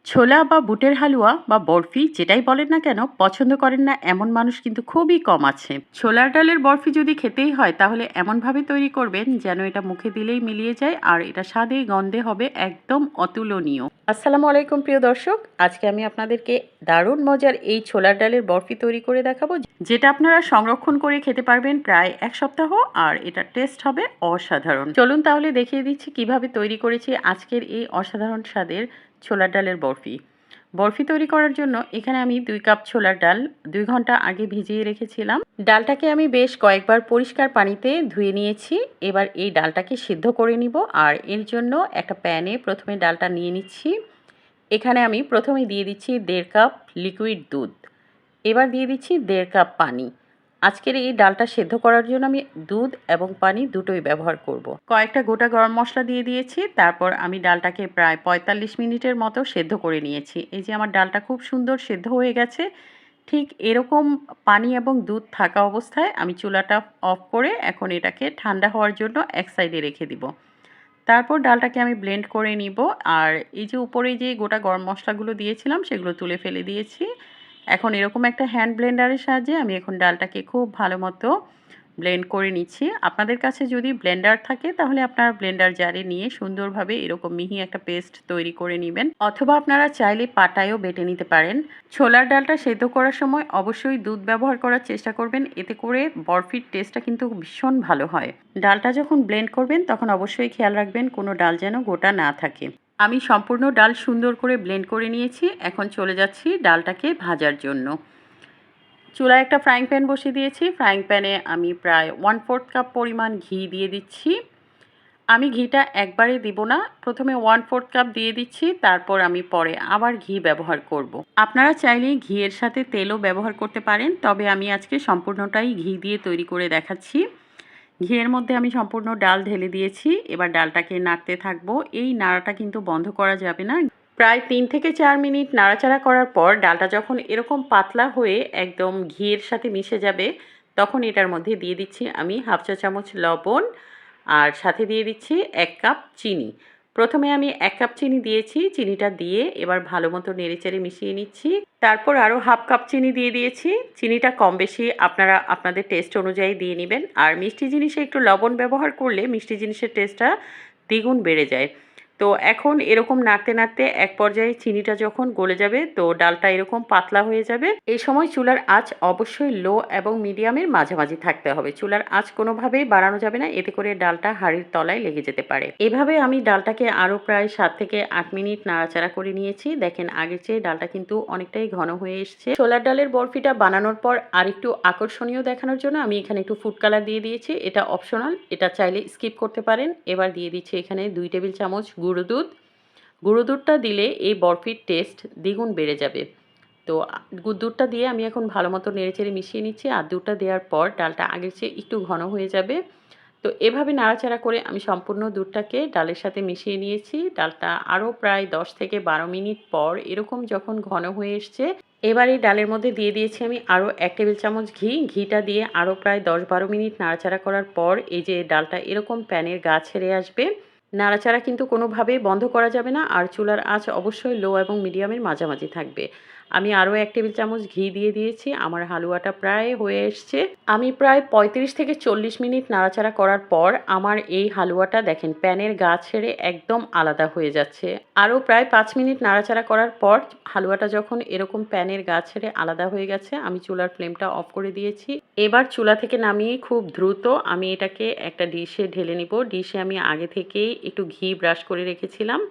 ছোলা বা বুটের হালুয়া বা বরফি যেটাই বলেন না কেন পছন্দ করেন না এমন মানুষ কিন্তু খুবই কম আছে। ছোলার ডালের বরফি যদি খেতেই হয় তাহলে এমনভাবে তৈরি করবেন যেন এটা মুখে দিলেই মিলিয়ে যায় আর এটা স্বাদে গন্ধে হবে একদম অতুলনীয়। আসসালামু আলাইকুম প্রিয় দর্শক, আজকে আমি আপনাদেরকে দারুণ মজার এই ছোলার ডালের বরফি তৈরি করে দেখাবো, যেটা আপনারা সংরক্ষণ করে খেতে পারবেন প্রায় এক সপ্তাহ। আর এটা টেস্ট হবে অসাধারণ। চলুন তাহলে দেখিয়ে দিচ্ছি কিভাবে তৈরি করেছি আজকের এই অসাধারণ স্বাদের ছোলার ডালের বরফি। বরফি তৈরি করার জন্য এখানে আমি 2 কাপ ছোলার ডাল 2 ঘন্টা আগে ভিজিয়ে রেখেছিলাম। ডালটাকে আমি বেশ কয়েকবার পরিষ্কার পানিতে ধুয়ে নিয়েছি। এবার এই ডালটাকে সিদ্ধ করে নিব। আর এর জন্য একটা প্যানে প্রথমে ডালটা নিয়ে নিচ্ছি। এখানে আমি প্রথমে দিয়ে দিচ্ছি 1.5 কাপ লিকুইড দুধ। এবার দিয়ে দিচ্ছি 1.5 কাপ পানি। আজকের এই ডালটা সেদ্ধ করার জন্য আমি দুধ এবং পানি দুটোই ব্যবহার করব। কয়েকটা গোটা গরম মশলা দিয়ে দিয়েছি। তারপর আমি ডালটাকে প্রায় 45 মিনিটের মতো সেদ্ধ করে নিয়েছি। এই যে আমার ডালটা খুব সুন্দর সেদ্ধ হয়ে গেছে। ঠিক এরকম পানি এবং দুধ থাকা অবস্থায় আমি চুলাটা অফ করে এখন এটাকে ঠান্ডা হওয়ার জন্য এক সাইডে রেখে দিব। তারপর ডালটাকে আমি ব্লেন্ড করে নিব। আর এই যে উপরে যে গোটা গরম মশলাগুলো দিয়েছিলাম সেগুলো তুলে ফেলে দিয়েছি। এখন এরকম একটা হ্যান্ড ব্লেন্ডারের সাহায্যে আমি এখন ডালটাকে খুব ভালো মতো ব্লেন্ড করে নিচ্ছি। আপনাদের কাছে যদি ব্লেন্ডার থাকে তাহলে আপনারা ব্লেন্ডার জারে নিয়ে সুন্দরভাবে এরকম মিহি একটা পেস্ট তৈরি করে নেবেন, অথবা আপনারা চাইলে পাটায়ও বেটে নিতে পারেন। ছোলার ডালটা সেদ্ধ করার সময় অবশ্যই দুধ ব্যবহার করার চেষ্টা করবেন, এতে করে বরফির টেস্টটা কিন্তু ভীষণ ভালো হয়। ডালটা যখন ব্লেন্ড করবেন তখন অবশ্যই খেয়াল রাখবেন কোনো ডাল যেন গোটা না থাকে। আমি সম্পূর্ণ ডাল সুন্দর করে ব্লেন্ড করে নিয়েছি। এখন চলে যাচ্ছি ডালটাকে ভাজার জন্য। চুলায় একটা ফ্রাইং প্যান বসিয়ে দিয়েছি। ফ্রাইং প্যানে আমি প্রায় 1/4 কাপ পরিমাণ ঘি দিয়ে দিচ্ছি। আমি ঘিটা একবারে দিব না, প্রথমে 1/4 কাপ দিয়ে দিচ্ছি, তারপর আমি পরে আবার ঘি ব্যবহার করব। আপনারা চাইলে ঘিয়ের সাথে তেলও ব্যবহার করতে পারেন, তবে আমি আজকে সম্পূর্ণটাই ঘি দিয়ে তৈরি করে দেখাচ্ছি। ঘিয়ের মধ্যে আমি সম্পূর্ণ ডাল ঢেলে দিয়েছি। এবার ডালটাকে নাড়তে থাকবো। এই নাড়াটা কিন্তু বন্ধ করা যাবে না। প্রায় 3 থেকে 4 মিনিট নাড়াচাড়া করার পর ডালটা যখন এরকম পাতলা হয়ে একদম ঘিয়ের সাথে মিশে যাবে, তখন এটার মধ্যে দিয়ে দিচ্ছি আমি 1/2 চা চামচ লবণ আর সাথে দিয়ে দিচ্ছি 1 কাপ চিনি। প্রথমে আমি 1 কাপ চিনি দিয়েছি। চিনিটা দিয়ে এবার ভালো মতো নেড়েচেড়ে মিশিয়ে নিচ্ছি। তারপর আরও 1/2 কাপ চিনি দিয়ে দিয়েছি। চিনিটা কম বেশি আপনারা আপনাদের টেস্ট অনুযায়ী দিয়ে নেবেন। আর মিষ্টি জিনিসে একটু লবণ ব্যবহার করলে মিষ্টি জিনিসের টেস্টটা দ্বিগুণ বেড়ে যায়। তো এখন এরকম নাড়তে নাড়তে এক পর্যায়ে চিনিটা যখন গলে যাবে তো ডালটা এরকম পাতলা হয়ে যাবে। এই সময় চুলার আঁচ অবশ্যই লো এবং মিডিয়ামের মাঝামাঝি থাকতে হবে। চুলার আঁচ কোনোভাবেই বাড়ানো যাবে না, এতে করে ডালটা হাঁড়ির তলায় লেগে যেতে পারে। এভাবে আমি ডালটাকে আরও প্রায় 7 থেকে 8 মিনিট নাড়াচাড়া করে নিয়েছি। দেখেন আগের চেয়ে ডালটা কিন্তু অনেকটাই ঘন হয়ে এসছে। ছোলার ডালের বরফিটা বানানোর পর আরেকটু আকর্ষণীয় দেখানোর জন্য আমি এখানে একটু ফুড কালার দিয়ে দিয়েছি। এটা অপশনাল, এটা চাইলে স্কিপ করতে পারেন। এবার দিয়ে দিচ্ছি এখানে 2 টেবিল চামচ গুঁড়ো দুধ। গুঁড়ো দুধটা দিলে এই বরফির টেস্ট দ্বিগুণ বেড়ে যাবে। তো দুধটা দিয়ে আমি এখন ভালো মতো নেড়েচেড়ে মিশিয়ে নিচ্ছি। আর দুধটা দেওয়ার পর ডালটা আগের চেয়ে একটু ঘন হয়ে যাবে। তো এভাবে নাড়াচাড়া করে আমি সম্পূর্ণ দুধটাকে ডালের সাথে মিশিয়ে নিয়েছি। ডালটা আরও প্রায় 10 থেকে 12 মিনিট পর এরকম যখন ঘন হয়ে এসছে, এবার এই ডালের মধ্যে দিয়ে দিয়েছি আমি আরও 1 টেবিল চামচ ঘি। ঘিটা দিয়ে আরও প্রায় 10-12 মিনিট নাড়াচাড়া করার পর এই যে ডালটা এরকম প্যানের গা ছেড়ে আসবে। নাড়াচাড়া কিন্তু কোনোভাবেই বন্ধ করা যাবে না। আর চুলার আঁচ অবশ্যই লো এবং মিডিয়ামের মাঝামাঝি থাকবে। আমি আরও 1 টেবিল চামচ ঘি দিয়ে দিয়েছি। আমার হালুয়াটা প্রায় হয়ে এসছে। আমি প্রায় 35 থেকে 40 মিনিট নাড়াচাড়া করার পর আমার এই হালুয়াটা দেখেন প্যানের গা ছেড়ে একদম আলাদা হয়ে যাচ্ছে। আরও প্রায় 5 মিনিট নাড়াচাড়া করার পর হালুয়াটা যখন এরকম প্যানের গা ছেড়ে আলাদা হয়ে গেছে, আমি চুলার ফ্লেমটা অফ করে দিয়েছি। এবার চুলা থেকে নামিয়ে খুব দ্রুত আমি এটাকে একটা ডিশে ঢেলে নিব। ডিশে আমি আগে থেকেই একটু ঘি ব্রাশ করে রেখেছিলাম।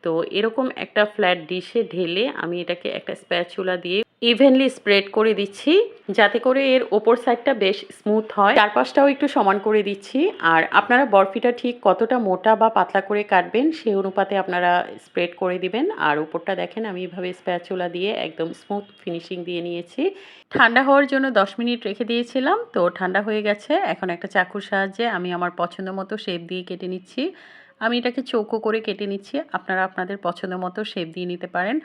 তো এরকম একটা ফ্ল্যাট ডিশে ঢেলে আমি এটাকে একটা স্প্যাচুলা দিয়ে ইভেনলি স্প্রেড করে দিচ্ছি, যাতে করে এর ওপর সাইডটা বেশ স্মুথ হয়। চারপাশটাও একটু সমান করে দিচ্ছি। আর আপনারা বরফিটা ঠিক কতটা মোটা বা পাতলা করে কাটবেন সেই অনুপাতে আপনারা স্প্রেড করে দিবেন। আর উপরটা দেখেন আমি এভাবে স্প্যাচুলা দিয়ে একদম স্মুথ ফিনিশিং দিয়ে নিয়েছি। ঠান্ডা হওয়ার জন্য 10 মিনিট রেখে দিয়েছিলাম। তো ঠান্ডা হয়ে গেছে। এখন একটা চাকুর সাহায্যে আমি আমার পছন্দ মতো শেপ দিয়ে কেটে নিচ্ছি। আমি এটাকে চৌকো করে কেটে নিচ্ছি। আপনারা আপনাদের পছন্দ মতো শেপ দিয়ে নিতে পারেন,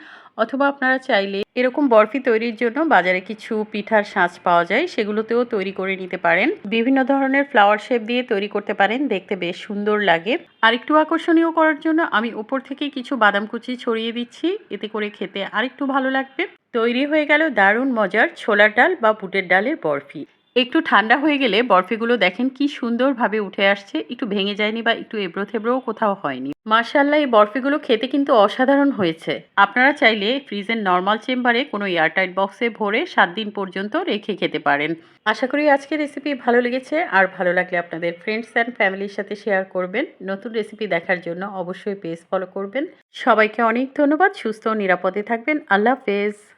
অথবা আপনারা চাইলে এরকম বরফি তৈরির জন্য বাজারে কিছু পিঠার সাঁচ পাওয়া যায়, সেগুলোতেও তৈরি করে নিতে পারেন। বিভিন্ন ধরনের ফ্লাওয়ার শেপ দিয়ে তৈরি করতে পারেন, দেখতে বেশ সুন্দর লাগে। আরেকটু আকর্ষণীয় করার জন্য আমি উপর থেকে কিছু বাদাম কুচি ছড়িয়ে দিচ্ছি, এতে করে খেতে আরেকটু ভালো লাগবে। তৈরি হয়ে গেল দারুণ মজার ছোলার ডাল বা বুটের ডালের বরফি। একটু ঠান্ডা হয়ে গেলে বরফিগুলো দেখেন কি সুন্দরভাবে উঠে আসছে, একটু ভেঙে যায়নি বা একটু এবড়ো থেবড়োও কোথাও হয়নি। মাশাআল্লাহ, এই বরফিগুলো খেতে কিন্তু অসাধারণ হয়েছে। আপনারা চাইলে ফ্রিজের নরমাল চেম্বারে কোনো এয়ারটাইট বক্সে ভরে 7 দিন পর্যন্ত রেখে খেতে পারেন। আশা করি আজকের রেসিপি ভালো লেগেছে, আর ভালো লাগলে আপনাদের ফ্রেন্ডস অ্যান্ড ফ্যামিলির সাথে শেয়ার করবেন। নতুন রেসিপি দেখার জন্য অবশ্যই পেজ ফলো করবেন। সবাইকে অনেক ধন্যবাদ। সুস্থ ও নিরাপদে থাকবেন। আল্লাহ হাফেজ।